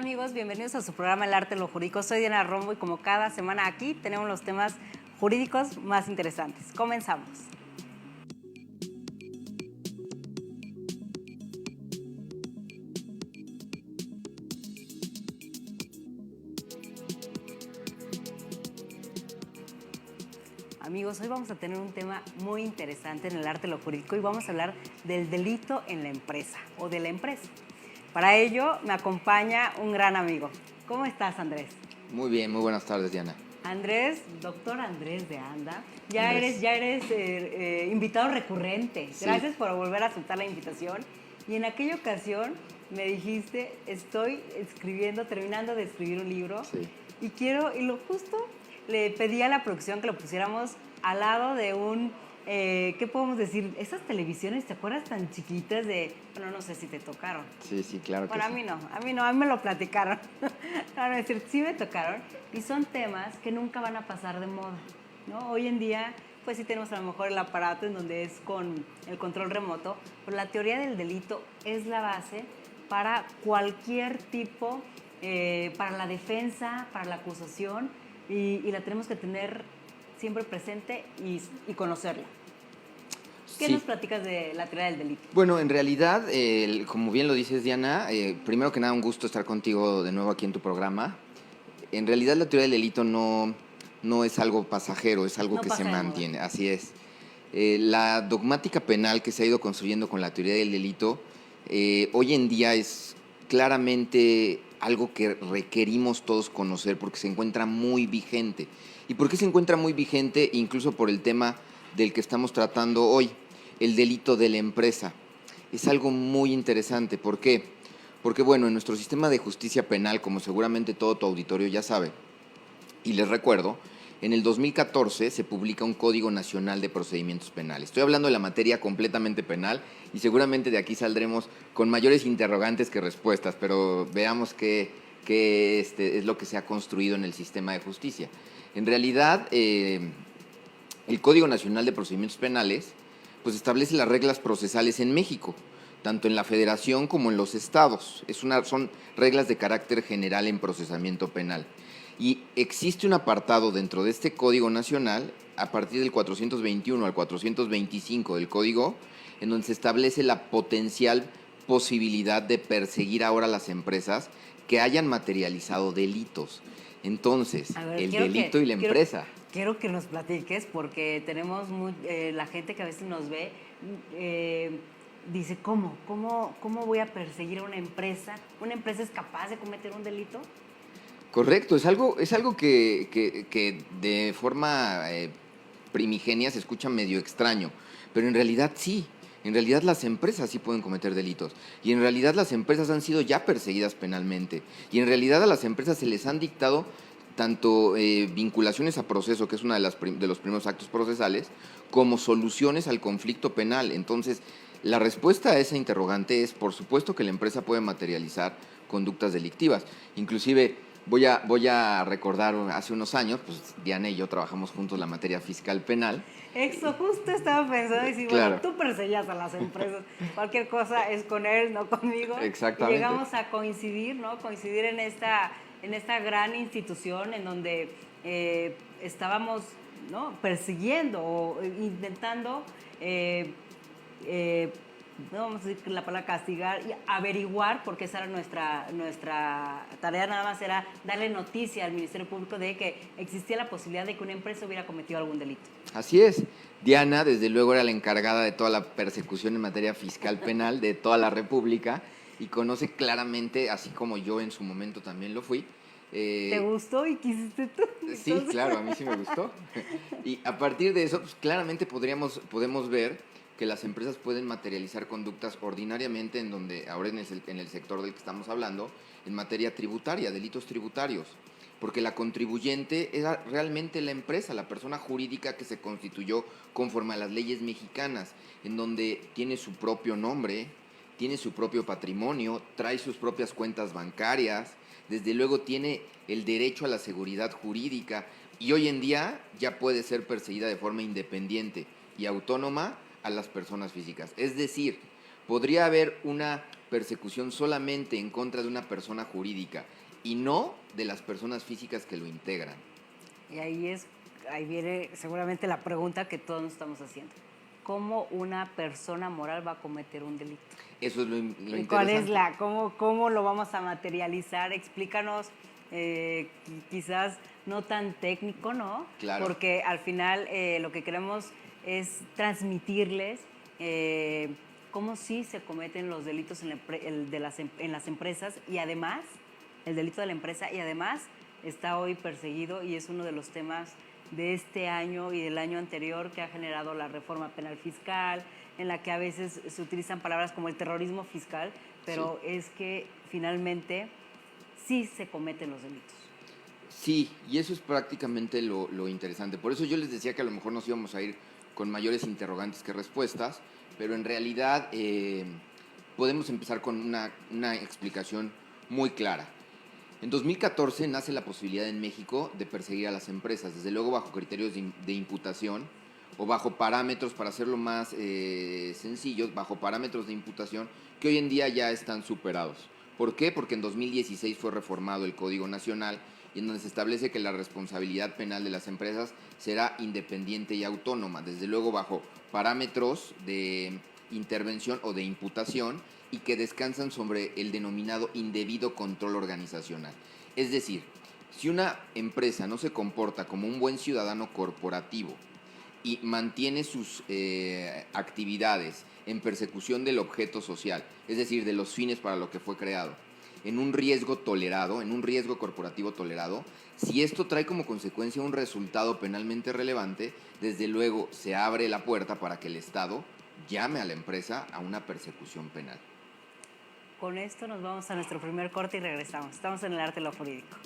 amigos? Bienvenidos a su programa El Arte de lo Jurídico. Soy Diana Rombo y como cada semana aquí tenemos los temas jurídicos más interesantes. Comenzamos. Amigos, hoy vamos a tener un tema muy interesante en el arte de lo jurídico y vamos a hablar del delito en la empresa o de la empresa. Para ello me acompaña un gran amigo. ¿Cómo estás, Andrés? Muy bien, muy buenas tardes, Diana. Andrés, doctor Andrés de Anda, ya Andrés. eres invitado recurrente. Sí. Gracias por volver a aceptar la invitación. Y en aquella ocasión me dijiste, estoy terminando de escribir un libro Sí. y lo justo le pedí a la producción que lo pusiéramos al lado de un, ¿qué podemos decir? Esas televisiones, ¿te acuerdas tan chiquitas de, bueno, no sé si te tocaron? Sí, claro que Bueno, sí. a mí me lo platicaron. No, es decir, sí me tocaron y son temas que nunca van a pasar de moda, ¿no? Hoy en día, pues sí tenemos a lo mejor el aparato en donde es con el control remoto, pero la teoría del delito es la base para cualquier tipo, para la defensa, para la acusación y la tenemos que tener siempre presente y conocerla. ¿Qué Sí. nos platicas de la teoría del delito? Bueno, en realidad, como bien lo dices, Diana, primero que nada, un gusto estar contigo de nuevo aquí en tu programa. En realidad, la teoría del delito no es algo pasajero, es algo No que se pasa de moda. mantiene, así es. La dogmática penal que se ha ido construyendo con la teoría del delito, hoy en día es claramente algo que requerimos todos conocer porque se encuentra muy vigente. ¿Y por qué se encuentra muy vigente? Incluso por el tema del que estamos tratando hoy, el delito de la empresa. Es algo muy interesante. ¿Por qué? Porque, bueno, en nuestro sistema de justicia penal, como seguramente todo tu auditorio ya sabe, y les recuerdo, en el 2014 se publica un Código Nacional de Procedimientos Penales. Estoy hablando de la materia completamente penal y seguramente de aquí saldremos con mayores interrogantes que respuestas, pero veamos qué es lo que se ha construido en el sistema de justicia. En realidad, el Código Nacional de Procedimientos Penales pues establece las reglas procesales en México, tanto en la federación como en los estados. Son reglas de carácter general en procesamiento penal. Y existe un apartado dentro de este Código Nacional, a partir del 421 al 425 del Código, en donde se establece la potencial posibilidad de perseguir ahora a las empresas que hayan materializado delitos. Entonces, A ver, el delito y la empresa. quiero que nos platiques porque tenemos la gente que a veces nos ve dice, ¿Cómo voy a perseguir a una empresa? ¿Una empresa es capaz de cometer un delito? Correcto, es algo que de forma primigenia se escucha medio extraño, pero en realidad sí. En realidad las empresas sí pueden cometer delitos y en realidad las empresas han sido ya perseguidas penalmente y en realidad a las empresas se les han dictado tanto vinculaciones a proceso, que es uno de los primeros actos procesales, como soluciones al conflicto penal. Entonces, la respuesta a esa interrogante es, por supuesto que la empresa puede materializar conductas delictivas. Inclusive, voy a recordar, hace unos años, pues Diana y yo trabajamos juntos la materia fiscal penal. Eso justo estaba pensando y decir, bueno, Claro, tú perseguías a las empresas, cualquier cosa es con él, no conmigo. Y exactamente. llegamos a coincidir, ¿no? Coincidir en esta gran institución en donde estábamos, ¿no? Persiguiendo o intentando no vamos a decir la palabra castigar, y averiguar, porque esa era nuestra tarea, nada más era darle noticia al Ministerio Público de que existía la posibilidad de que una empresa hubiera cometido algún delito. Así es. Diana, desde luego, era la encargada de toda la persecución en materia fiscal penal de toda la República y conoce claramente, así como yo en su momento también lo fui. ¿Te gustó y quisiste tú? Sí, Entonces, claro, a mí sí me gustó. Y a partir de eso, pues claramente podemos ver que las empresas pueden materializar conductas ordinariamente en donde, ahora en el sector del que estamos hablando, en materia tributaria, delitos tributarios. Porque la contribuyente era realmente la empresa, la persona jurídica que se constituyó conforme a las leyes mexicanas, en donde tiene su propio nombre, tiene su propio patrimonio, trae sus propias cuentas bancarias, desde luego tiene el derecho a la seguridad jurídica y hoy en día ya puede ser perseguida de forma independiente y autónoma a las personas físicas. Es decir, podría haber una persecución solamente en contra de una persona jurídica y no de las personas físicas que lo integran. Y ahí viene seguramente la pregunta que todos nos estamos haciendo. ¿Cómo una persona moral va a cometer un delito? Eso es lo interesante. ¿Cuál es cómo lo vamos a materializar? Explícanos, quizás no tan técnico, ¿no? Claro. Porque al final lo que queremos es transmitirles cómo sí se cometen los delitos en las empresas y además, el delito de la empresa, y además está hoy perseguido y es uno de los temas de este año y del año anterior que ha generado la reforma penal fiscal, en la que a veces se utilizan palabras como el terrorismo fiscal, pero sí, es que finalmente sí se cometen los delitos. Sí, y eso es prácticamente lo interesante. Por eso yo les decía que a lo mejor nos íbamos a ir con mayores interrogantes que respuestas, pero en realidad podemos empezar con una explicación muy clara. En 2014 nace la posibilidad en México de perseguir a las empresas, desde luego bajo criterios de imputación o bajo parámetros, para hacerlo más sencillos, bajo parámetros de imputación que hoy en día ya están superados. ¿Por qué? Porque en 2016 fue reformado el Código Nacional y en donde se establece que la responsabilidad penal de las empresas será independiente y autónoma, desde luego bajo parámetros de intervención o de imputación y que descansan sobre el denominado indebido control organizacional. Es decir, si una empresa no se comporta como un buen ciudadano corporativo y mantiene sus actividades en persecución del objeto social, es decir, de los fines para lo que fue creado, en un riesgo tolerado, en un riesgo corporativo tolerado, si esto trae como consecuencia un resultado penalmente relevante, desde luego se abre la puerta para que el Estado llame a la empresa a una persecución penal. Con esto nos vamos a nuestro primer corte y regresamos. Estamos en el arte de lo jurídico.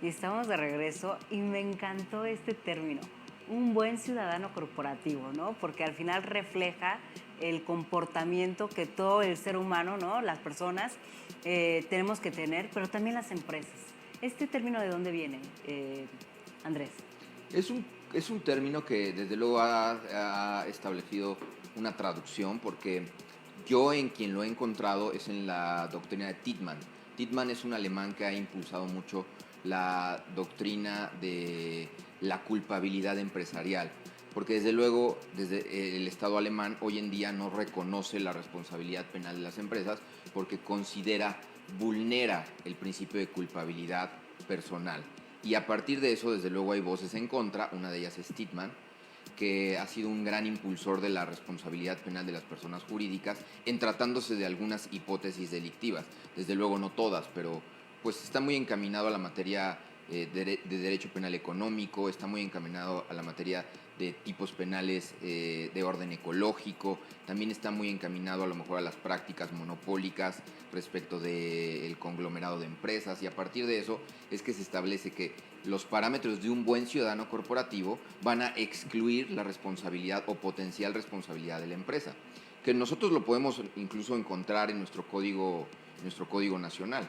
Y estamos de regreso y me encantó este término, un buen ciudadano corporativo, ¿no? Porque al final refleja el comportamiento que todo el ser humano, ¿no? Las personas tenemos que tener, pero también las empresas. ¿Este término de dónde viene, Andrés? Es un término que desde luego ha establecido una traducción, porque yo en quien lo he encontrado es en la doctrina de Titman. Titman es un alemán que ha impulsado mucho la doctrina de la culpabilidad empresarial, porque desde luego desde el Estado alemán hoy en día no reconoce la responsabilidad penal de las empresas porque vulnera el principio de culpabilidad personal. Y a partir de eso, desde luego, hay voces en contra. Una de ellas es Titman, que ha sido un gran impulsor de la responsabilidad penal de las personas jurídicas en tratándose de algunas hipótesis delictivas. Desde luego no todas, pero pues está muy encaminado a la materia de derecho penal económico, está muy encaminado a la materia de tipos penales de orden ecológico, también está muy encaminado a lo mejor a las prácticas monopólicas respecto del conglomerado de empresas, y a partir de eso es que se establece que los parámetros de un buen ciudadano corporativo van a excluir la responsabilidad o potencial responsabilidad de la empresa, que nosotros lo podemos incluso encontrar en nuestro código nacional.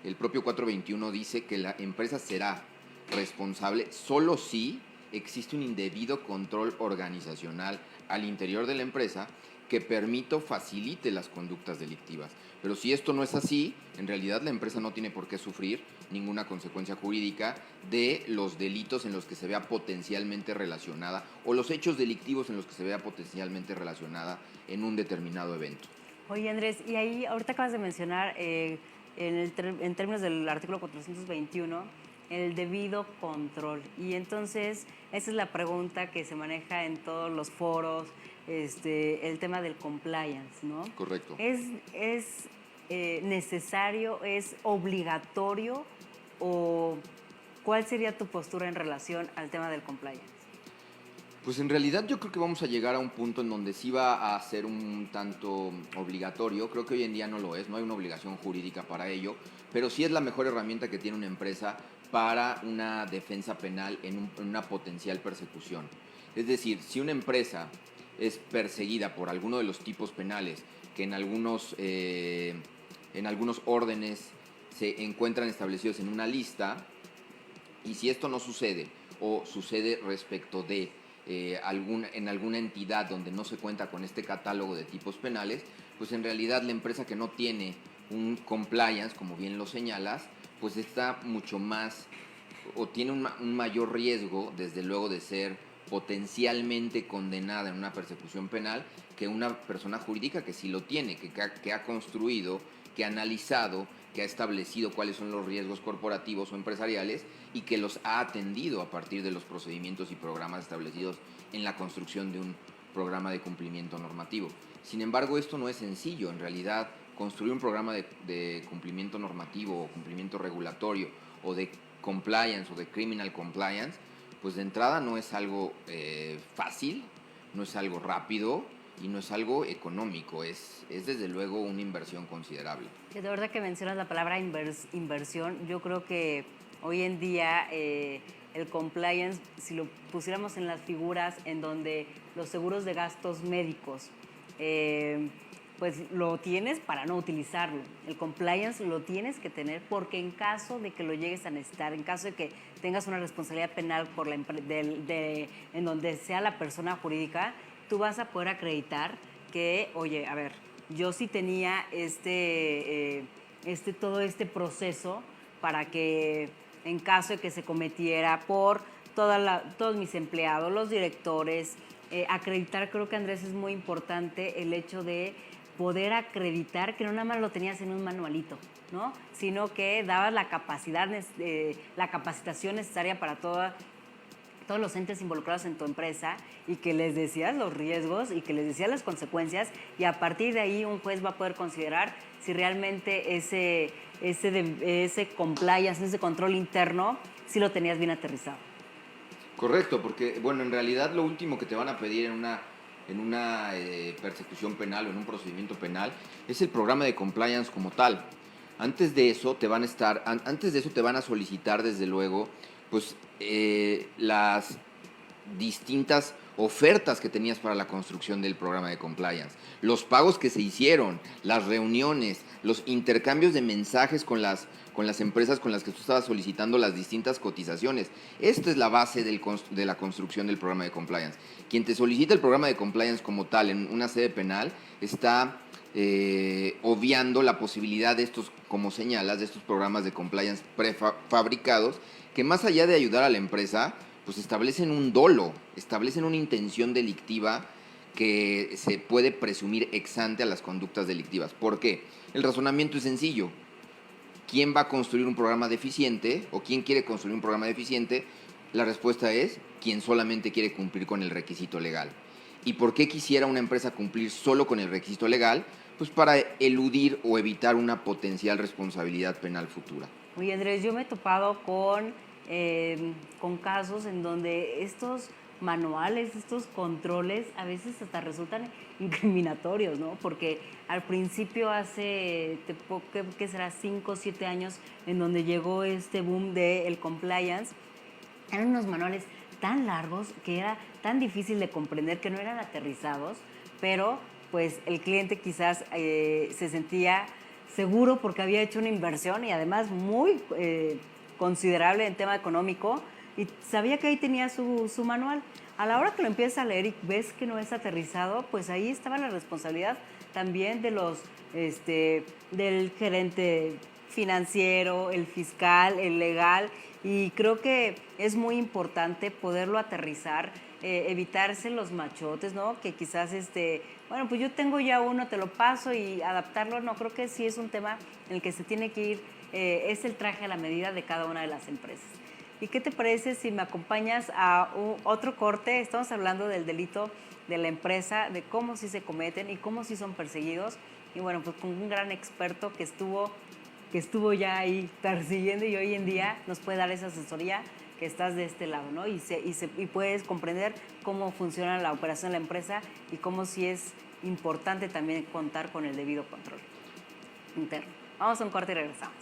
El propio 421 dice que la empresa será responsable solo si existe un indebido control organizacional al interior de la empresa que permite o facilite las conductas delictivas. Pero si esto no es así, en realidad la empresa no tiene por qué sufrir ninguna consecuencia jurídica de los delitos en los que se vea potencialmente relacionada o los hechos delictivos en los que se vea potencialmente relacionada en un determinado evento. Oye, Andrés, y ahí ahorita acabas de mencionar en términos del artículo 421 el debido control. Y entonces esa es la pregunta que se maneja en todos los foros, el tema del compliance, ¿no? Correcto. ¿Es necesario, es obligatorio o cuál sería tu postura en relación al tema del compliance? Pues en realidad yo creo que vamos a llegar a un punto en donde sí va a ser un tanto obligatorio. Creo que hoy en día no lo es, no hay una obligación jurídica para ello, pero sí es la mejor herramienta que tiene una empresa para una defensa penal en una potencial persecución. Es decir, si una empresa es perseguida por alguno de los tipos penales que en algunos órdenes se encuentran establecidos en una lista, y si esto no sucede o sucede respecto de en alguna entidad donde no se cuenta con este catálogo de tipos penales, pues en realidad la empresa que no tiene un compliance, como bien lo señalas, pues está mucho más o tiene un mayor riesgo, desde luego, de ser potencialmente condenada en una persecución penal que una persona jurídica que sí lo tiene, que ha construido, que ha analizado, que ha establecido cuáles son los riesgos corporativos o empresariales y que los ha atendido a partir de los procedimientos y programas establecidos en la construcción de un programa de cumplimiento normativo. Sin embargo, esto no es sencillo. En realidad, construir un programa de cumplimiento normativo o cumplimiento regulatorio o de compliance o de criminal compliance, pues de entrada no es algo fácil, no es algo rápido y no es algo económico, es desde luego una inversión considerable. De verdad que mencionas la palabra inversión, yo creo que hoy en día el compliance, si lo pusiéramos en las figuras en donde los seguros de gastos médicos, pues lo tienes para no utilizarlo. El compliance lo tienes que tener porque en caso de que lo llegues a necesitar, en caso de que tengas una responsabilidad penal por en donde sea la persona jurídica, tú vas a poder acreditar que, oye, a ver, yo sí tenía todo este proceso para que en caso de que se cometiera por todos mis empleados, los directores, acreditar, creo que Andrés es muy importante el hecho de poder acreditar que no nada más lo tenías en un manualito, ¿no? Sino que dabas la capacitación necesaria para todos los entes involucrados en tu empresa y que les decías los riesgos y que les decías las consecuencias y a partir de ahí un juez va a poder considerar si realmente ese compliance, ese control interno, si lo tenías bien aterrizado. Correcto, porque bueno, en realidad lo último que te van a pedir en una persecución penal o en un procedimiento penal es el programa de compliance como tal. Antes de eso te van a solicitar desde luego pues las distintas ofertas que tenías para la construcción del programa de compliance, los pagos que se hicieron, las reuniones, los intercambios de mensajes con las empresas con las que tú estabas solicitando las distintas cotizaciones. Esta es la base de la construcción del programa de compliance. Quien te solicita el programa de compliance como tal en una sede penal está obviando la posibilidad de estos, como señalas, de estos programas de compliance prefabricados que más allá de ayudar a la empresa, pues establecen un dolo, establecen una intención delictiva que se puede presumir ex ante a las conductas delictivas. ¿Por qué? El razonamiento es sencillo. ¿Quién va a construir un programa deficiente o quién quiere construir un programa deficiente? La respuesta es quien solamente quiere cumplir con el requisito legal. ¿Y por qué quisiera una empresa cumplir solo con el requisito legal? Pues para eludir o evitar una potencial responsabilidad penal futura. Oye, Andrés, yo me he topado con casos en donde estos manuales, estos controles, a veces hasta resultan incriminatorios, ¿no? Porque al principio hace, ¿qué será? 5 o 7 años, en donde llegó este boom del compliance, eran unos manuales tan largos que era tan difícil de comprender que no eran aterrizados, pero pues el cliente quizás se sentía seguro porque había hecho una inversión y además muy considerable en tema económico y sabía que ahí tenía su manual. A la hora que lo empiezas a leer y ves que no es aterrizado, pues ahí estaba la responsabilidad también de del gerente financiero, el fiscal, el legal, y creo que es muy importante poderlo aterrizar, evitarse los machotes, ¿no? Que quizás, bueno, pues yo tengo ya uno, te lo paso y adaptarlo, no, creo que sí es un tema en el que se tiene que ir, es el traje a la medida de cada una de las empresas. ¿Y qué te parece si me acompañas a otro corte? Estamos hablando del delito de la empresa, de cómo sí se cometen y cómo sí son perseguidos. Y bueno, pues con un gran experto que estuvo ya ahí persiguiendo y hoy en día nos puede dar esa asesoría que estás de este lado, ¿no? Y puedes comprender cómo funciona la operación de la empresa y cómo sí es importante también contar con el debido control interno. Vamos a un corte y regresamos.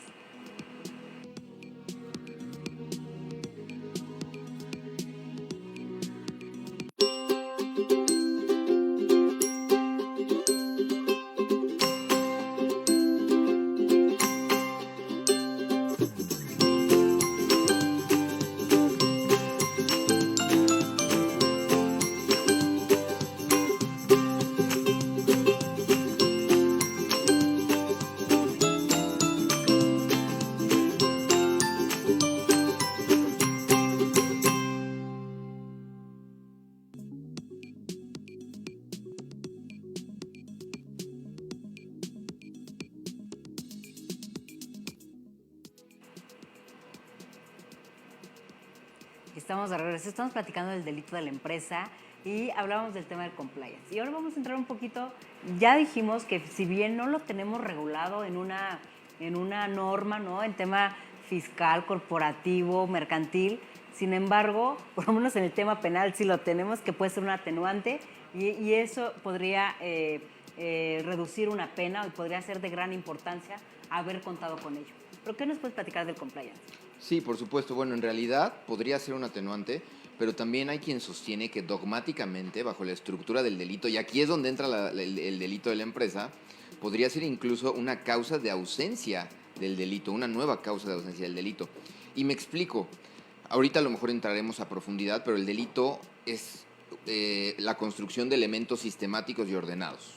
Estamos de regreso, estamos platicando del delito de la empresa y hablábamos del tema del compliance. Y ahora vamos a entrar un poquito, ya dijimos que si bien no lo tenemos regulado en una norma, ¿no? En tema fiscal, corporativo, mercantil, sin embargo, por lo menos en el tema penal sí lo tenemos, que puede ser un atenuante y eso podría reducir una pena y podría ser de gran importancia haber contado con ello. ¿Pero qué nos puedes platicar del compliance? Sí, por supuesto. Bueno, en realidad podría ser un atenuante, pero también hay quien sostiene que dogmáticamente, bajo la estructura del delito, y aquí es donde entra el delito de la empresa, podría ser incluso una causa de ausencia del delito, una nueva causa de ausencia del delito. Y me explico. Ahorita a lo mejor entraremos a profundidad, pero el delito es la construcción de elementos sistemáticos y ordenados.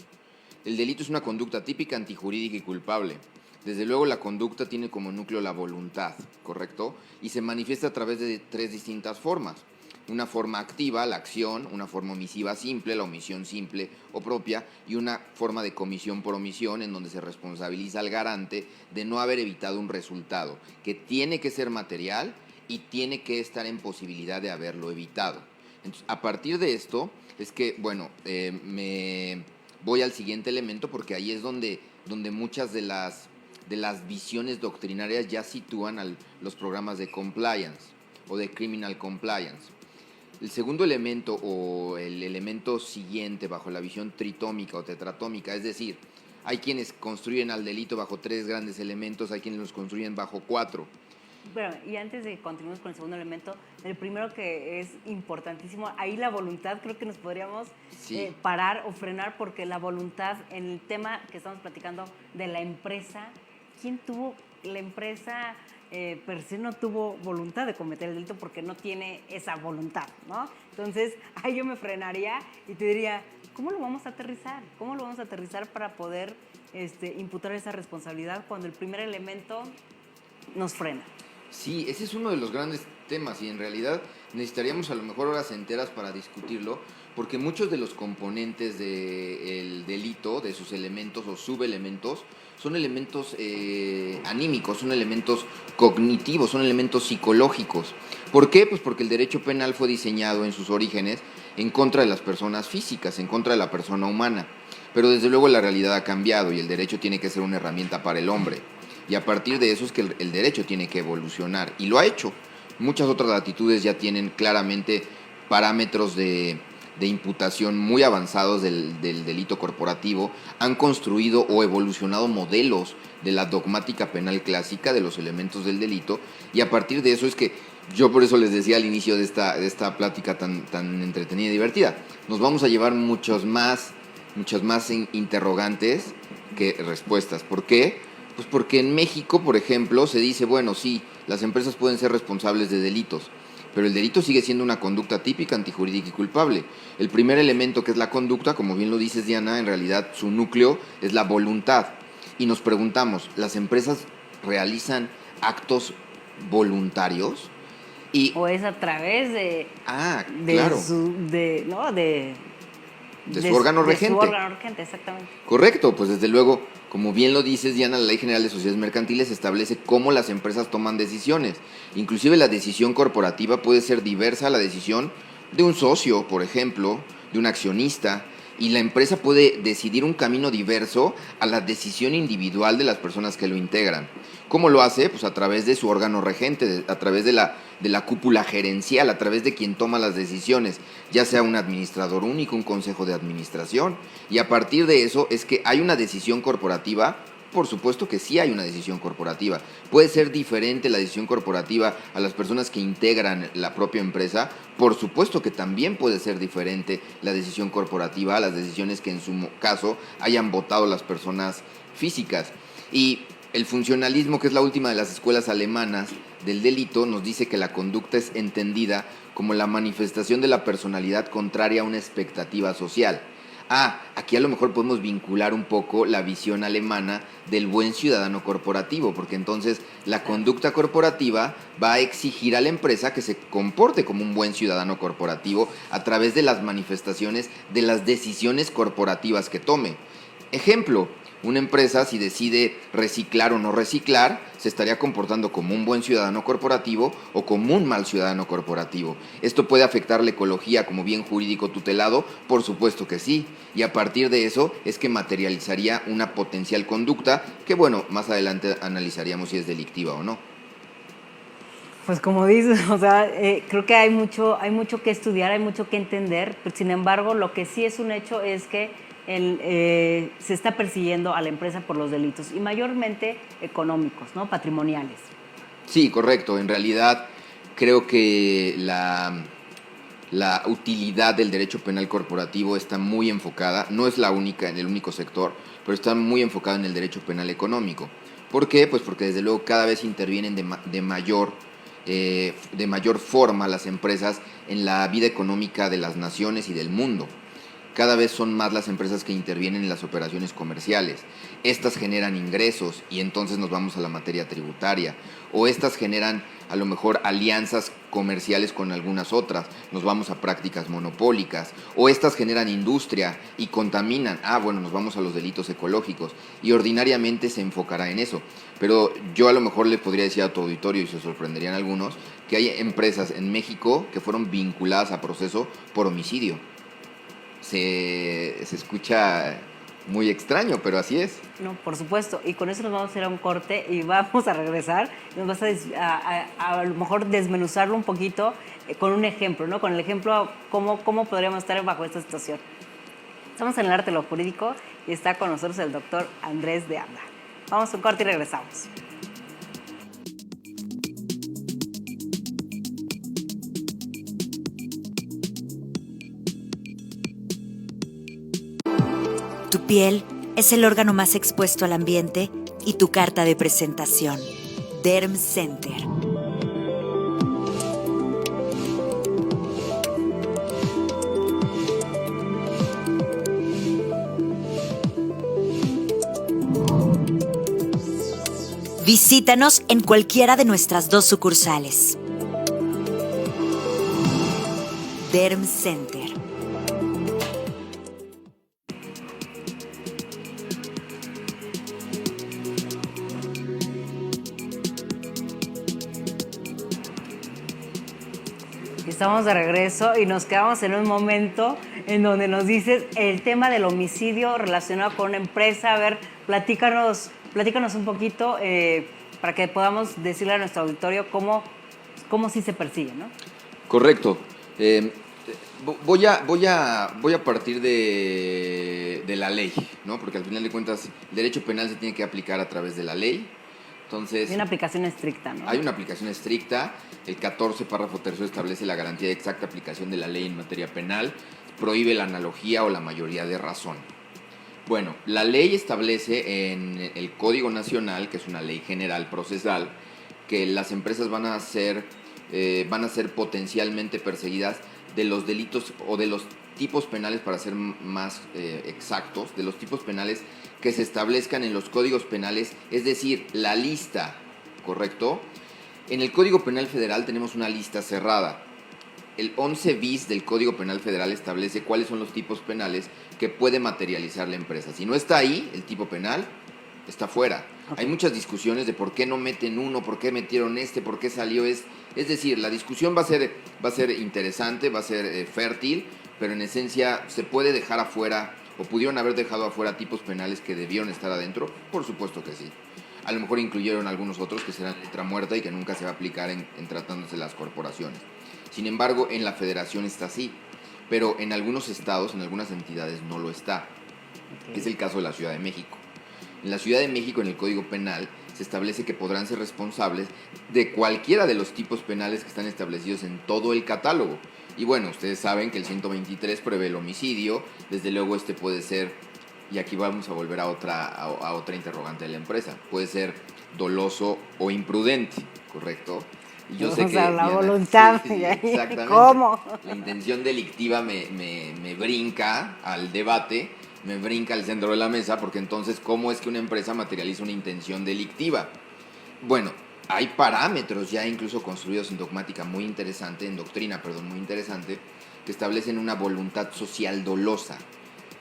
El delito es una conducta típica, antijurídica y culpable. Desde luego la conducta tiene como núcleo la voluntad, ¿correcto? Y se manifiesta a través de tres distintas formas. Una forma activa, la acción, una forma omisiva simple, la omisión simple o propia, y una forma de comisión por omisión, en donde se responsabiliza al garante de no haber evitado un resultado, que tiene que ser material y tiene que estar en posibilidad de haberlo evitado. Entonces, a partir de esto, es que, bueno, me voy al siguiente elemento, porque ahí es donde muchas de las visiones doctrinarias ya sitúan los programas de compliance o de criminal compliance. El segundo elemento o el elemento siguiente bajo la visión tritómica o tetratómica, es decir, hay quienes construyen al delito bajo tres grandes elementos, hay quienes los construyen bajo cuatro. Bueno, y antes de que continuemos con el segundo elemento, el primero que es importantísimo, ahí la voluntad, creo que nos podríamos parar o frenar, porque la voluntad en el tema que estamos platicando de la empresa, ¿quién tuvo la empresa? Per se no tuvo voluntad de cometer el delito porque no tiene esa voluntad, ¿no? Entonces, ahí yo me frenaría y te diría, ¿cómo lo vamos a aterrizar? ¿Cómo lo vamos a aterrizar para poder imputar esa responsabilidad cuando el primer elemento nos frena? Sí, ese es uno de los grandes temas y en realidad necesitaríamos a lo mejor horas enteras para discutirlo, porque muchos de los componentes del delito, de sus elementos o subelementos, son elementos anímicos, son elementos cognitivos, son elementos psicológicos. ¿Por qué? Pues porque el derecho penal fue diseñado en sus orígenes en contra de las personas físicas, en contra de la persona humana. Pero desde luego la realidad ha cambiado y el derecho tiene que ser una herramienta para el hombre. Y a partir de eso es que el derecho tiene que evolucionar. Y lo ha hecho. Muchas otras latitudes ya tienen claramente parámetros de imputación muy avanzados del delito corporativo. Han construido o evolucionado modelos de la dogmática penal clásica de los elementos del delito. Y a partir de eso es que yo por eso les decía al inicio de esta plática tan entretenida y divertida. Nos vamos a llevar muchas más interrogantes que respuestas. ¿Por qué? Pues porque en México, por ejemplo, se dice, bueno, sí, las empresas pueden ser responsables de delitos, pero el delito sigue siendo una conducta típica, antijurídica y culpable. El primer elemento, que es la conducta, como bien lo dices, Diana, en realidad su núcleo es la voluntad. Y nos preguntamos, ¿las empresas realizan actos voluntarios? ¿O es a través de, claro, de su órgano regente? De su órgano regente, exactamente. Correcto, pues desde luego, como bien lo dices, Diana, la Ley General de Sociedades Mercantiles establece cómo las empresas toman decisiones. Inclusive la decisión corporativa puede ser diversa a la decisión de un socio, por ejemplo, de un accionista, y la empresa puede decidir un camino diverso a la decisión individual de las personas que lo integran. ¿Cómo lo hace? Pues a través de su órgano regente, a través de la cúpula gerencial, a través de quien toma las decisiones, ya sea un administrador único, un consejo de administración. Y a partir de eso es que hay una decisión corporativa. Por supuesto que sí hay una decisión corporativa. Puede ser diferente la decisión corporativa a las personas que integran la propia empresa. Por supuesto que también puede ser diferente la decisión corporativa a las decisiones que en su caso hayan votado las personas físicas. Y el funcionalismo, que es la última de las escuelas alemanas del delito, nos dice que la conducta es entendida como la manifestación de la personalidad contraria a una expectativa social. Aquí a lo mejor podemos vincular un poco la visión alemana del buen ciudadano corporativo, porque entonces la conducta corporativa va a exigir a la empresa que se comporte como un buen ciudadano corporativo a través de las manifestaciones de las decisiones corporativas que tome. Ejemplo, una empresa, si decide reciclar o no reciclar, se estaría comportando como un buen ciudadano corporativo o como un mal ciudadano corporativo. ¿Esto puede afectar la ecología como bien jurídico tutelado? Por supuesto que sí. Y a partir de eso es que materializaría una potencial conducta que, bueno, más adelante analizaríamos si es delictiva o no. Pues como dices, o sea, creo que hay mucho que estudiar, hay mucho que entender, pero sin embargo, lo que sí es un hecho es que se está persiguiendo a la empresa por los delitos, y mayormente económicos, ¿no? Patrimoniales. Sí, correcto. En realidad, creo que la utilidad del derecho penal corporativo está muy enfocada, no es la única, en el único sector, pero está muy enfocada en el derecho penal económico. ¿Por qué? Pues porque desde luego cada vez intervienen de mayor forma las empresas en la vida económica de las naciones y del mundo. Cada vez son más las empresas que intervienen en las operaciones comerciales. Estas generan ingresos y entonces nos vamos a la materia tributaria. O estas generan a lo mejor alianzas comerciales con algunas otras. Nos vamos a prácticas monopólicas. O estas generan industria y contaminan. Bueno, nos vamos a los delitos ecológicos. Y ordinariamente se enfocará en eso. Pero yo a lo mejor le podría decir a tu auditorio, y se sorprenderían algunos, que hay empresas en México que fueron vinculadas a proceso por homicidio. Se escucha muy extraño, pero así es. No, por supuesto. Y con eso nos vamos a ir a un corte y vamos a regresar. Nos vas a lo mejor desmenuzarlo un poquito con un ejemplo, ¿no? Con el ejemplo, cómo podríamos estar bajo esta situación. Estamos en el arte de lo jurídico y está con nosotros el doctor Andrés de Anda. Vamos a un corte y regresamos. Tu piel es el órgano más expuesto al ambiente y tu carta de presentación. Derm Center. Visítanos en cualquiera de nuestras 2 sucursales. Derm Center. Estamos de regreso y nos quedamos en un momento en donde nos dices el tema del homicidio relacionado con una empresa. A ver, platícanos un poquito para que podamos decirle a nuestro auditorio cómo sí se persigue, ¿no? Correcto. Voy a partir de la ley, ¿no? Porque al final de cuentas el derecho penal se tiene que aplicar a través de la ley. Entonces, hay una aplicación estricta, ¿no? Hay una aplicación estricta. El 14, párrafo 3 establece la garantía de exacta aplicación de la ley en materia penal. Prohíbe la analogía o la mayoría de razón. Bueno, la ley establece en el Código Nacional, que es una ley general procesal, que las empresas van a ser van a ser potencialmente perseguidas de los delitos o de los tipos penales, para ser más exactos, de los tipos penales que se establezcan en los códigos penales, es decir, la lista, ¿correcto? En el Código Penal Federal tenemos una lista cerrada. El 11 bis del Código Penal Federal establece cuáles son los tipos penales que puede materializar la empresa. Si no está ahí el tipo penal, está fuera. Okay. Hay muchas discusiones de por qué no meten uno, por qué metieron por qué salió Es decir, la discusión va a ser interesante, va a ser fértil, pero en esencia se puede dejar afuera, o pudieron haber dejado afuera tipos penales que debieron estar adentro. Por supuesto que sí. A lo mejor incluyeron algunos otros que serán letra muerta y que nunca se va a aplicar en tratándose de las corporaciones. Sin embargo, en la federación está así, pero en algunos estados, en algunas entidades no lo está. Okay. Es el caso de la Ciudad de México. En la Ciudad de México, en el Código Penal, se establece que podrán ser responsables de cualquiera de los tipos penales que están establecidos en todo el catálogo. Y bueno, ustedes saben que el 123 prevé el homicidio, desde luego puede ser, y aquí vamos a volver a otra interrogante de la empresa, puede ser doloso o imprudente, ¿correcto? Y yo sé que la voluntad, sí, exactamente. ¿Cómo? La intención delictiva me brinca al debate, me brinca al centro de la mesa, porque entonces, ¿cómo es que una empresa materializa una intención delictiva? Bueno, hay parámetros ya incluso construidos en doctrina muy interesante, que establecen una voluntad social dolosa.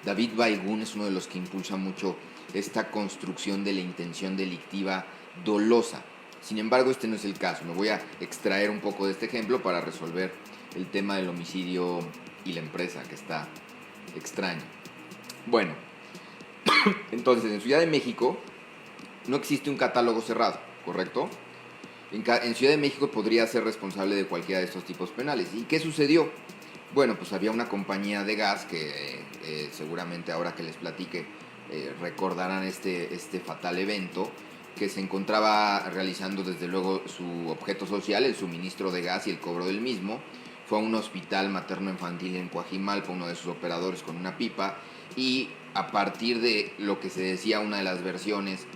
David Baigún es uno de los que impulsa mucho esta construcción de la intención delictiva dolosa. Sin embargo, este no es el caso. Me voy a extraer un poco de este ejemplo para resolver el tema del homicidio y la empresa, que está extraño. Bueno, entonces en Ciudad de México no existe un catálogo cerrado, ¿correcto? En Ciudad de México podría ser responsable de cualquiera de estos tipos penales. ¿Y qué sucedió? Bueno, pues había una compañía de gas que seguramente ahora que les platique recordarán este fatal evento, que se encontraba realizando desde luego su objeto social, el suministro de gas y el cobro del mismo. Fue a un hospital materno-infantil en Coajimalpa, uno de sus operadores con una pipa, y a partir de lo que se decía, una de las versiones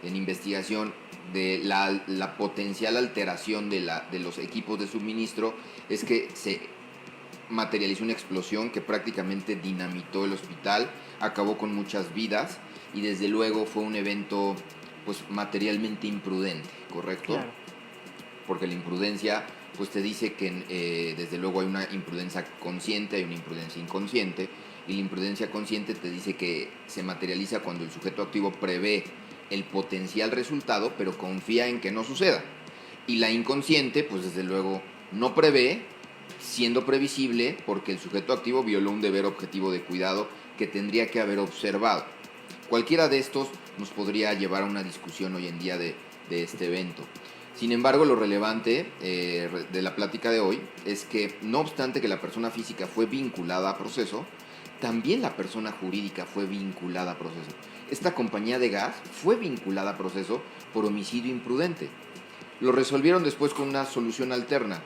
en investigación de la potencial alteración de los equipos de suministro, es que se materializó una explosión que prácticamente dinamitó el hospital, acabó con muchas vidas y desde luego fue un evento pues materialmente imprudente, ¿correcto? Claro. Porque la imprudencia pues te dice que desde luego hay una imprudencia consciente, hay una imprudencia inconsciente, y la imprudencia consciente te dice que se materializa cuando el sujeto activo prevé el potencial resultado, pero confía en que no suceda. Y la inconsciente, pues desde luego no prevé, siendo previsible, porque el sujeto activo violó un deber objetivo de cuidado que tendría que haber observado. Cualquiera de estos nos podría llevar a una discusión hoy en día de este evento. Sin embargo, lo relevante de la plática de hoy es que, no obstante que la persona física fue vinculada a proceso, también la persona jurídica fue vinculada a proceso. Esta compañía de gas fue vinculada a proceso por homicidio imprudente. Lo resolvieron después con una solución alterna,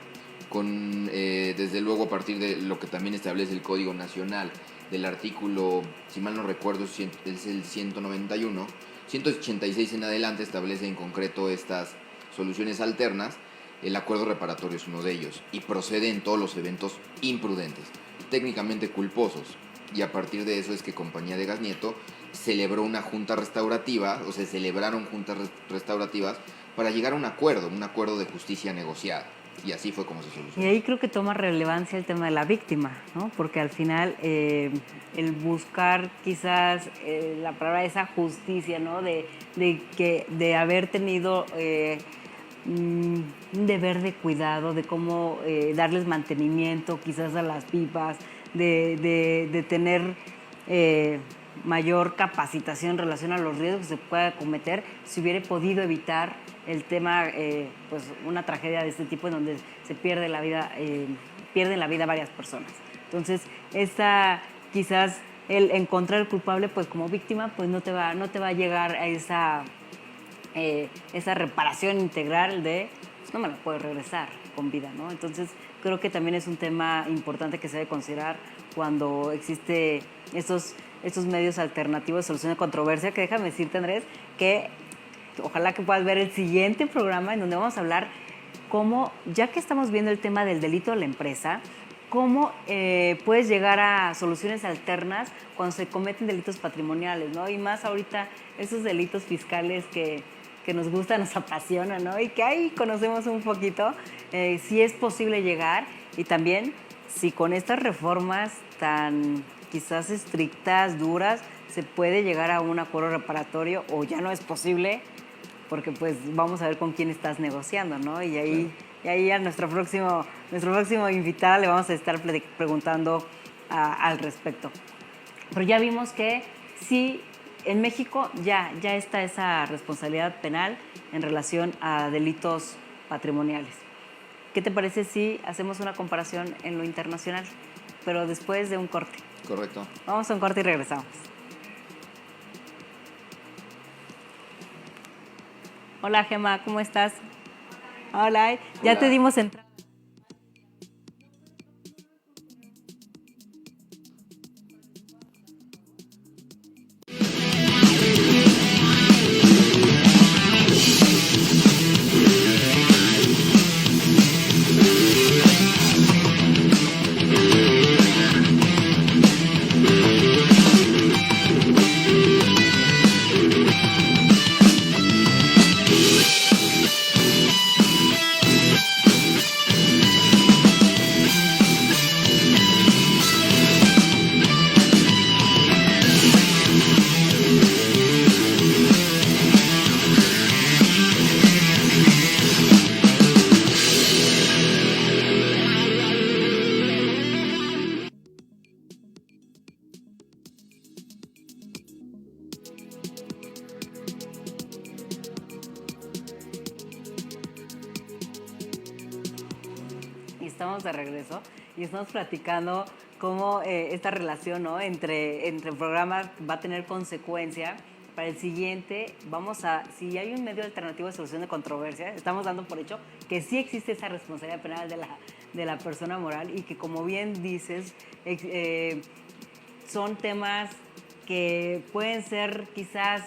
desde luego a partir de lo que también establece el Código Nacional, del artículo, si mal no recuerdo, es el 191, 186 en adelante establece en concreto estas soluciones alternas. El acuerdo reparatorio es uno de ellos y procede en todos los eventos imprudentes, técnicamente culposos, y a partir de eso es que Compañía de Gas Nieto celebró una junta restaurativa, o se celebraron juntas restaurativas para llegar a un acuerdo de justicia negociada. Y así fue como se solucionó. Y ahí creo que toma relevancia el tema de la víctima, ¿no? Porque al final el buscar quizás la palabra esa justicia, ¿no? De haber tenido un deber de cuidado, de cómo darles mantenimiento quizás a las pipas, de tener mayor capacitación en relación a los riesgos que se pueda cometer, si hubiera podido evitar el tema, pues una tragedia de este tipo en donde se pierde la vida, pierden la vida varias personas. Entonces, quizás el encontrar el culpable, pues como víctima, pues no te va a llegar a esa reparación integral de, pues no me la puedo regresar con vida, ¿no? Entonces, creo que también es un tema importante que se debe considerar cuando existe estos medios alternativos de solución de controversia, que déjame decirte, Andrés, que ojalá que puedas ver el siguiente programa en donde vamos a hablar cómo, ya que estamos viendo el tema del delito de la empresa, cómo puedes llegar a soluciones alternas cuando se cometen delitos patrimoniales, ¿no? Y más ahorita esos delitos fiscales que nos gustan, nos apasionan, ¿no? Y que ahí conocemos un poquito, si es posible llegar y también si con estas reformas tan quizás estrictas, duras, se puede llegar a un acuerdo reparatorio o ya no es posible, porque pues vamos a ver con quién estás negociando, ¿no? Y ahí, claro. Y ahí a nuestro próximo invitado le vamos a estar preguntando al respecto. Pero ya vimos que sí, en México ya está esa responsabilidad penal en relación a delitos patrimoniales. ¿Qué te parece si hacemos una comparación en lo internacional, pero después de un corte? Correcto. Vamos a un corte y regresamos. Hola, Gemma, ¿cómo estás? Hola, ya Hola. Te dimos entrada. Estamos de regreso y estamos platicando cómo esta relación, ¿no? entre programas va a tener consecuencia. Para el siguiente, si hay un medio alternativo de solución de controversia, estamos dando por hecho que sí existe esa responsabilidad penal de la persona moral y que, como bien dices, son temas que pueden ser quizás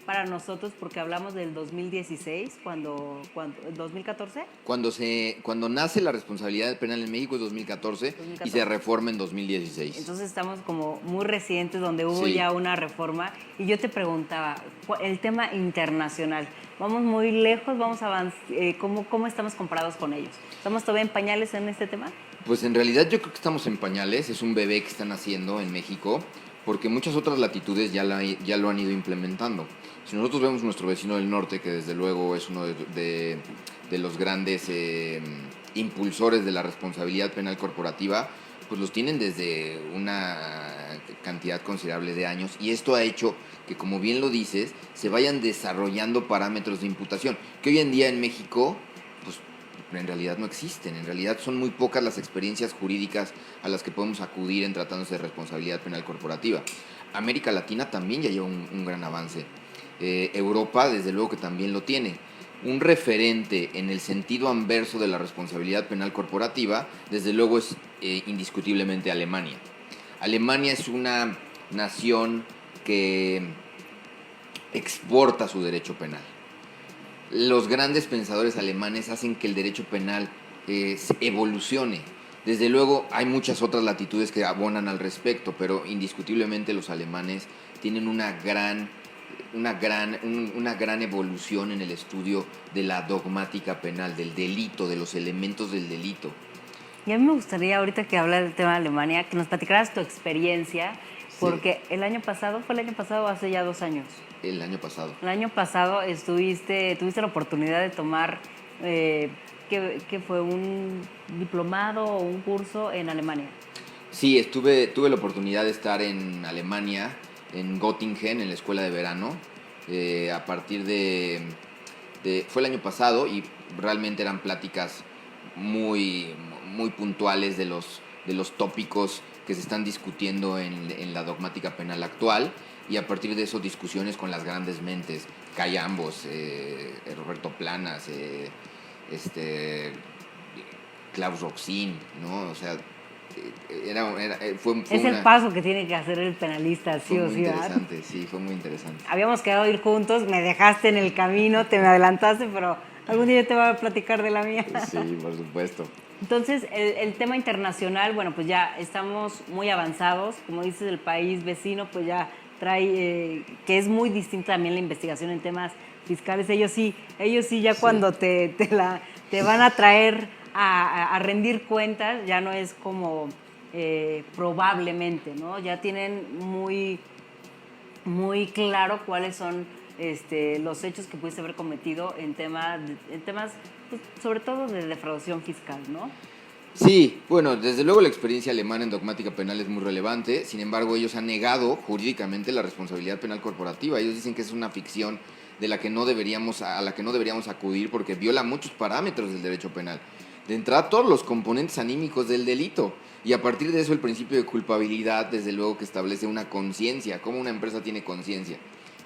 para nosotros, porque hablamos del 2016, cuando ¿2014? Cuando nace la responsabilidad penal en México es 2014 y se reforma en 2016. Entonces estamos como muy recientes, donde hubo ya una reforma. Y yo te preguntaba, el tema internacional, ¿vamos muy lejos? ¿Vamos a avanzar? ¿Cómo estamos comparados con ellos? ¿Estamos todavía en pañales en este tema? Pues en realidad yo creo que estamos en pañales, es un bebé que están haciendo en México, porque muchas otras latitudes ya lo han ido implementando. Si nosotros vemos nuestro vecino del norte, que desde luego es uno de los grandes impulsores de la responsabilidad penal corporativa, pues los tienen desde una cantidad considerable de años, y esto ha hecho que, como bien lo dices, se vayan desarrollando parámetros de imputación, que hoy en día en México pues en realidad no existen. En realidad son muy pocas las experiencias jurídicas a las que podemos acudir en tratándose de responsabilidad penal corporativa. América Latina también ya lleva un gran avance. Europa, desde luego que también lo tiene. Un referente en el sentido anverso de la responsabilidad penal corporativa, desde luego es indiscutiblemente Alemania. Alemania es una nación que exporta su derecho penal. Los grandes pensadores alemanes hacen que el derecho penal evolucione. Desde luego hay muchas otras latitudes que abonan al respecto, pero indiscutiblemente los alemanes tienen una gran evolución en el estudio de la dogmática penal, del delito, de los elementos del delito. Y a mí me gustaría, ahorita que hablas del tema de Alemania, que nos platicaras tu experiencia, porque ¿fue el año pasado o hace ya 2 años? El año pasado. El año pasado tuviste la oportunidad de tomar, ¿qué fue? ¿Un diplomado o un curso en Alemania? Sí, tuve la oportunidad de estar en Alemania, en Göttingen, en la escuela de verano, a partir fue el año pasado, y realmente eran pláticas muy, muy puntuales de los tópicos que se están discutiendo en la dogmática penal actual, y a partir de eso discusiones con las grandes mentes, Kai Ambos, Roberto Planas, Klaus Roxin, ¿no? O sea, fue el paso que tiene que hacer el penalista, sí o sí. Fue muy interesante, sí, fue muy interesante. Habíamos quedado ir juntos, me dejaste en el camino, te me adelantaste, pero Algún día te voy a platicar de la mía. Sí, por supuesto. Entonces, el tema internacional, bueno, pues ya estamos muy avanzados. Como dices, el país vecino, pues ya trae, que es muy distinta también la investigación en temas fiscales. Ellos sí ya Sí. cuando te van a traer a rendir cuentas, ya no es como probablemente, ¿no? Ya tienen muy, muy claro cuáles son los hechos que pudiste haber cometido en temas pues, sobre todo de defraudación fiscal, ¿no? Sí, bueno, desde luego la experiencia alemana en dogmática penal es muy relevante, sin embargo ellos han negado jurídicamente la responsabilidad penal corporativa. Ellos dicen que es una ficción a la que no deberíamos acudir porque viola muchos parámetros del derecho penal. De entrada, todos los componentes anímicos del delito. Y a partir de eso el principio de culpabilidad, desde luego que establece una conciencia, cómo una empresa tiene conciencia.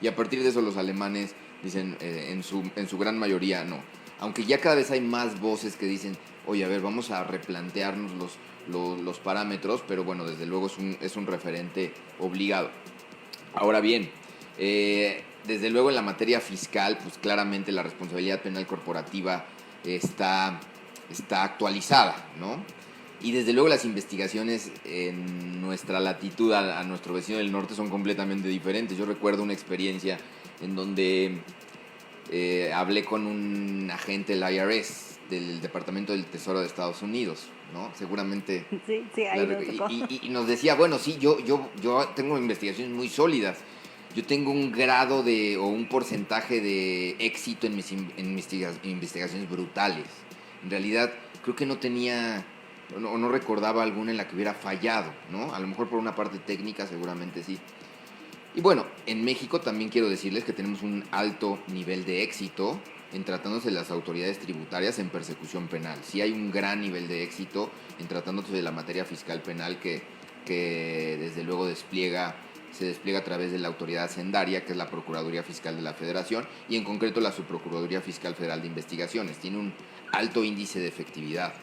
Y a partir de eso los alemanes dicen, en su gran mayoría, no. Aunque ya cada vez hay más voces que dicen, oye, a ver, vamos a replantearnos los parámetros, pero bueno, desde luego es un referente obligado. Ahora bien, desde luego en la materia fiscal, pues claramente la responsabilidad penal corporativa está actualizada, ¿no? Y desde luego las investigaciones en nuestra latitud a nuestro vecino del norte son completamente diferentes. Yo recuerdo una experiencia en donde hablé con un agente del IRS, del Departamento del Tesoro de Estados Unidos, ¿no? Seguramente. Sí, ahí me tocó. Y nos decía, bueno, sí, yo tengo investigaciones muy sólidas. Yo tengo un grado o un porcentaje de éxito en mis investigaciones brutales. En realidad, creo que no tenía, o no recordaba alguna en la que hubiera fallado, ¿no? A lo mejor por una parte técnica, seguramente sí. Y bueno, en México también quiero decirles que tenemos un alto nivel de éxito en tratándose de las autoridades tributarias en persecución penal. Sí hay un gran nivel de éxito en tratándose de la materia fiscal penal que desde luego se despliega a través de la autoridad hacendaria, que es la Procuraduría Fiscal de la Federación, y en concreto la Subprocuraduría Fiscal Federal de Investigaciones. Tiene un alto índice de efectividad.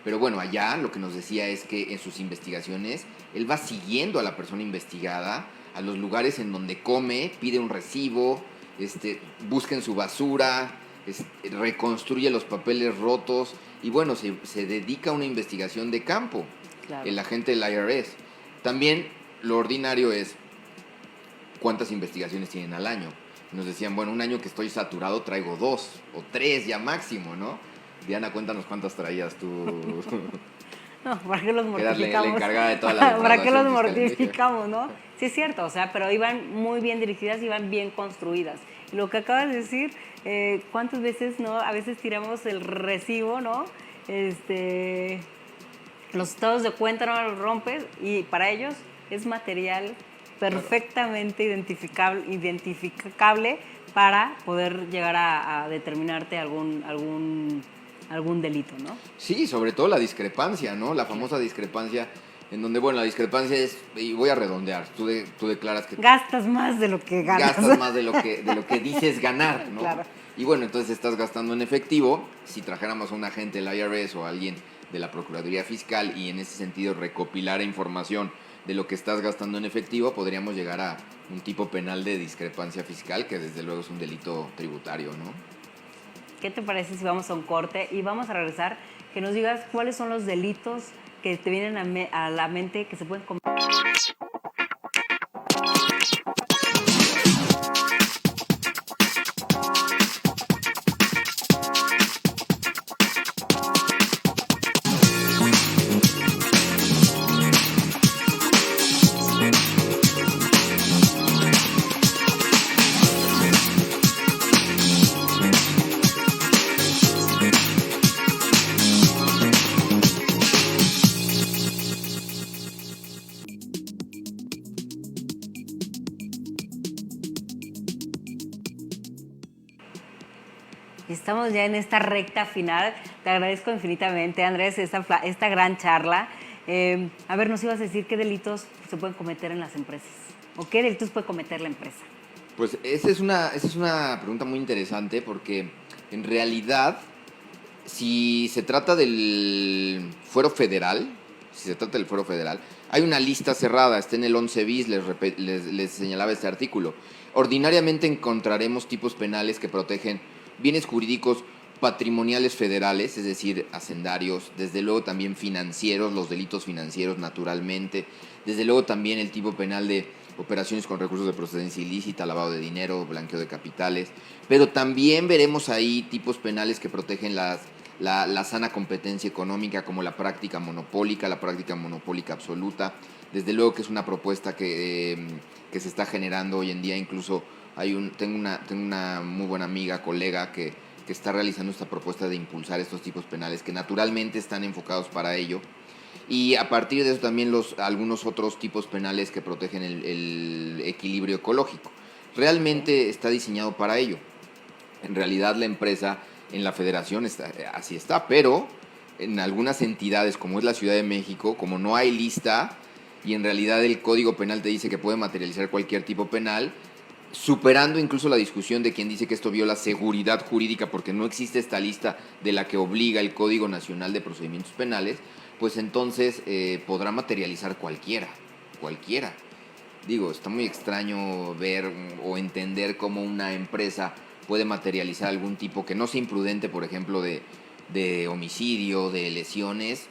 Pero bueno, allá lo que nos decía es que en sus investigaciones él va siguiendo a la persona investigada a los lugares en donde come, pide un recibo, busca en su basura, reconstruye los papeles rotos y bueno, se dedica a una investigación de campo, Claro. el agente del IRS. También lo ordinario es cuántas investigaciones tienen al año. Nos decían, bueno, un año que estoy saturado traigo 2 o 3 ya máximo, ¿no? Diana, cuéntanos cuántas traías tú. No, ¿para qué los Que eras mortificamos? la encargada de toda la ¿Para qué los defraudación fiscal en mortificamos, no? Sí es cierto, o sea, pero iban muy bien dirigidas, iban bien construidas. Y lo que acabas de decir, ¿cuántas veces, no? A veces tiramos el recibo, ¿no? Los estados de cuenta no los rompes y para ellos es material perfectamente identificable para poder llegar a determinarte algún delito, ¿no? Sí, sobre todo la discrepancia, ¿no? La famosa discrepancia, en donde, bueno, la discrepancia es, y voy a redondear, tú declaras que Gastas más de lo que ganas. gastas más de lo que dices ganar, ¿no? Claro. Y bueno, entonces estás gastando en efectivo. Si trajéramos a un agente del IRS o a alguien de la Procuraduría Fiscal y en ese sentido recopilara información de lo que estás gastando en efectivo, podríamos llegar a un tipo penal de discrepancia fiscal, que desde luego es un delito tributario, ¿no? ¿Qué te parece si vamos a un corte y vamos a regresar? Que nos digas cuáles son los delitos que te vienen a la mente que se pueden cometer. Estamos ya en esta recta final. Te agradezco infinitamente, Andrés, esta gran charla. A ver, nos ibas a decir qué delitos se pueden cometer en las empresas o qué delitos puede cometer la empresa. Pues esa es una pregunta muy interesante porque en realidad, si se trata del fuero federal, hay una lista cerrada, está en el 11 bis, les señalaba este artículo. Ordinariamente encontraremos tipos penales que protegen bienes jurídicos patrimoniales federales, es decir, hacendarios, desde luego también financieros, los delitos financieros naturalmente, desde luego también el tipo penal de operaciones con recursos de procedencia ilícita, lavado de dinero, blanqueo de capitales, pero también veremos ahí tipos penales que protegen la sana competencia económica, como la práctica monopólica absoluta. Desde luego que es una propuesta que se está generando hoy en día. Incluso tengo una muy buena amiga, colega, que está realizando esta propuesta de impulsar estos tipos penales que naturalmente están enfocados para ello. Y a partir de eso también algunos otros tipos penales que protegen el equilibrio ecológico. Realmente está diseñado para ello. En realidad la empresa en la federación así está, pero en algunas entidades como es la Ciudad de México, como no hay lista y en realidad el Código Penal te dice que puede materializar cualquier tipo penal, superando incluso la discusión de quien dice que esto viola seguridad jurídica porque no existe esta lista de la que obliga el Código Nacional de Procedimientos Penales, pues entonces podrá materializar cualquiera. Digo, está muy extraño ver o entender cómo una empresa puede materializar algún tipo que no sea imprudente, por ejemplo, de homicidio, de lesiones.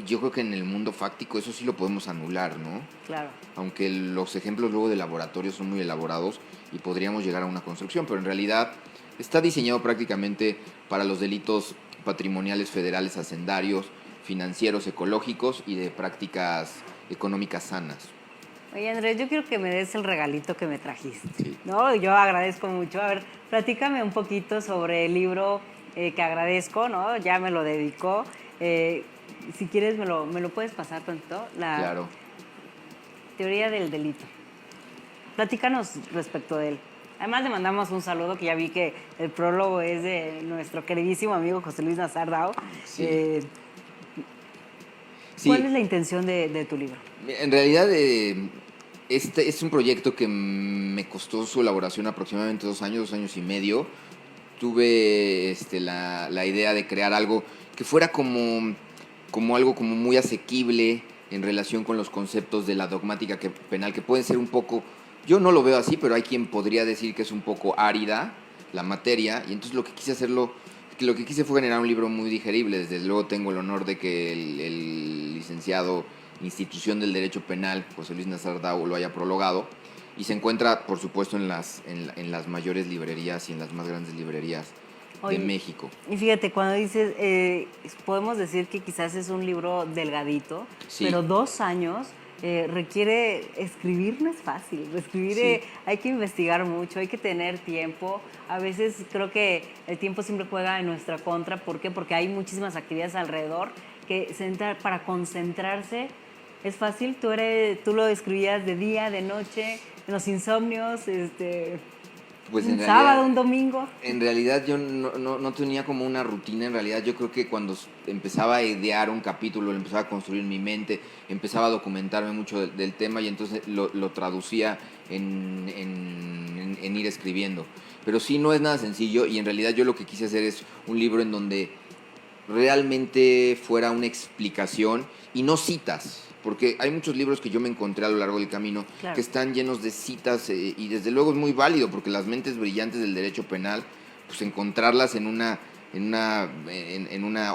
Yo creo que en el mundo fáctico eso sí lo podemos anular, ¿no? Claro. Aunque los ejemplos luego de laboratorio son muy elaborados y podríamos llegar a una construcción, pero en realidad está diseñado prácticamente para los delitos patrimoniales federales, hacendarios, financieros, ecológicos y de prácticas económicas sanas. Oye, Andrés, yo quiero que me des el regalito que me trajiste. Sí. ¿No? Yo agradezco mucho. A ver, platícame un poquito sobre el libro que agradezco, ¿no? Ya me lo dedicó. Si quieres, me lo puedes pasar tantito. Claro. Teoría del delito. Platícanos respecto de él. Además, le mandamos un saludo, que ya vi que el prólogo es de nuestro queridísimo amigo José Luis Nazardao. Sí. ¿Cuál es la intención de tu libro? En realidad, este es un proyecto que me costó su elaboración aproximadamente 2 años y medio. Tuve la idea de crear algo que fuera como algo como muy asequible en relación con los conceptos de la dogmática penal, que pueden ser un poco, yo no lo veo así, pero hay quien podría decir que es un poco árida la materia, y entonces lo que quise fue generar un libro muy digerible. Desde luego tengo el honor de que el licenciado Institución del Derecho Penal, José Luis Nazardao, lo haya prologado, y se encuentra, por supuesto, en las mayores librerías y en las más grandes librerías de México. Y fíjate, cuando dices, podemos decir que quizás es un libro delgadito, sí, pero 2 años requiere, escribir no es fácil, escribir hay que investigar mucho, hay que tener tiempo. A veces creo que el tiempo siempre juega en nuestra contra. ¿Por qué? Porque hay muchísimas actividades alrededor que para concentrarse es fácil. Tú lo escribías de día, de noche, en los insomnios, pues un sábado, un domingo. En realidad yo no tenía como una rutina. En realidad yo creo que cuando empezaba a idear un capítulo, lo empezaba a construir en mi mente, empezaba a documentarme mucho del tema y entonces lo traducía en ir escribiendo. Pero sí, no es nada sencillo, y en realidad yo lo que quise hacer es un libro en donde realmente fuera una explicación y no citas. Porque hay muchos libros que yo me encontré a lo largo del camino, claro, que están llenos de citas, y desde luego es muy válido, porque las mentes brillantes del derecho penal, pues encontrarlas en una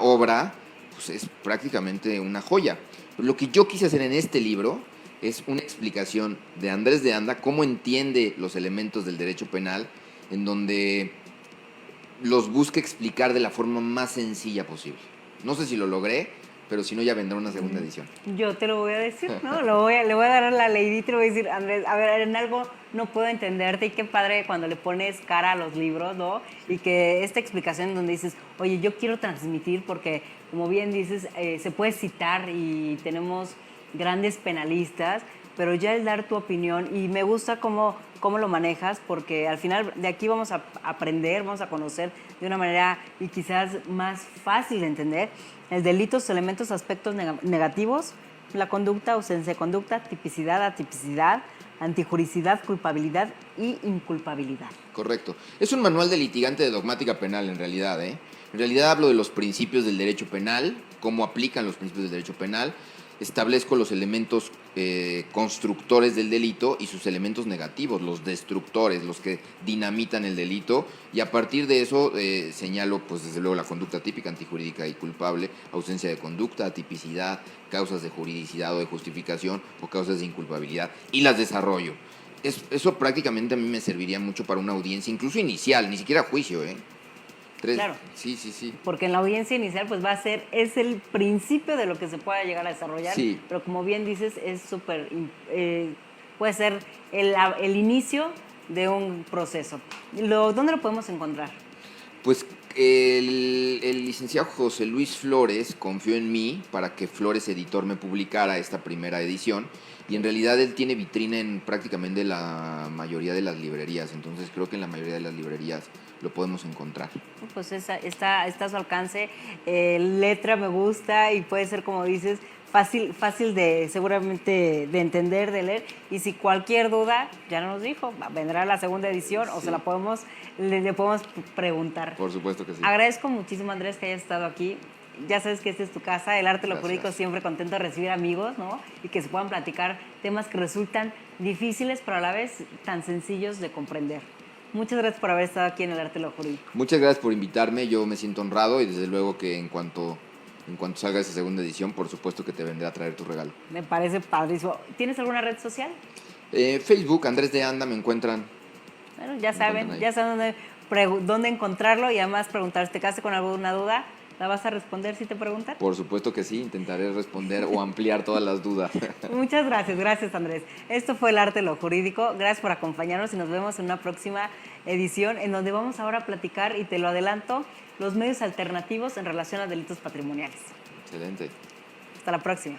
obra, pues es prácticamente una joya. Pero lo que yo quise hacer en este libro es una explicación de Andrés de Anda, cómo entiende los elementos del derecho penal, en donde los busca explicar de la forma más sencilla posible. No sé si lo logré, pero si no, ya vendrá una segunda edición. Yo te lo voy a decir, ¿no? Le voy a dar la leidita y le voy a decir, Andrés, a ver, en algo no puedo entenderte, y qué padre cuando le pones cara a los libros, ¿no? Y que esta explicación donde dices, oye, yo quiero transmitir, porque como bien dices, se puede citar y tenemos grandes penalistas, pero ya el dar tu opinión, y me gusta cómo lo manejas, porque al final de aquí vamos a aprender, vamos a conocer de una manera y quizás más fácil de entender el delitos, elementos, aspectos negativos, la conducta, ausencia de conducta, tipicidad, atipicidad, antijuricidad, culpabilidad y inculpabilidad. Correcto. Es un manual de litigante de dogmática penal en realidad, ¿eh? En realidad hablo de los principios del derecho penal, cómo aplican los principios del derecho penal. establezco los elementos constructores del delito y sus elementos negativos, los destructores, los que dinamitan el delito, y a partir de eso señalo, pues desde luego, la conducta típica, antijurídica y culpable, ausencia de conducta, atipicidad, causas de juridicidad o de justificación o causas de inculpabilidad, y las desarrollo. Eso prácticamente a mí me serviría mucho para una audiencia, incluso inicial, ni siquiera juicio, ¿eh? Claro. Sí. Porque en la audiencia inicial pues es el principio de lo que se pueda llegar a desarrollar, Sí. pero como bien dices, es súper, puede ser el inicio de un proceso. ¿Dónde lo podemos encontrar? Pues el licenciado José Luis Flores confió en mí para que Flores Editor me publicara esta primera edición, y en realidad él tiene vitrina en prácticamente la mayoría de las librerías, entonces creo que en la mayoría de las librerías lo podemos encontrar. Pues está a su alcance, letra me gusta y puede ser, como dices, fácil de seguramente de entender, de leer, y si cualquier duda, ya nos dijo, vendrá la segunda edición, o Sí. le podemos preguntar. Por supuesto que sí. Agradezco muchísimo, Andrés, que hayas estado aquí. Ya sabes que esta es tu casa, el arte lo Gracias. jurídico, siempre contento de recibir amigos, ¿no? Y que se puedan platicar temas que resultan difíciles, pero a la vez tan sencillos de comprender. Muchas gracias por haber estado aquí en el arte lo jurídico. Muchas gracias por invitarme, yo me siento honrado, y desde luego que en cuanto salga esa segunda edición, por supuesto que te vendré a traer tu regalo. Me parece padrísimo. ¿Tienes alguna red social? Facebook, Andrés de Anda, me encuentran. Bueno, ya Me saben encuentran ahí. dónde encontrarlo, y además preguntar, si te quedaste con alguna duda, ¿la vas a responder si te preguntan? Por supuesto que sí, intentaré responder o ampliar todas las dudas. Muchas gracias Andrés. Esto fue el arte de lo jurídico. Gracias por acompañarnos y nos vemos en una próxima edición en donde vamos ahora a platicar, y te lo adelanto, los medios alternativos en relación a delitos patrimoniales. Excelente. Hasta la próxima.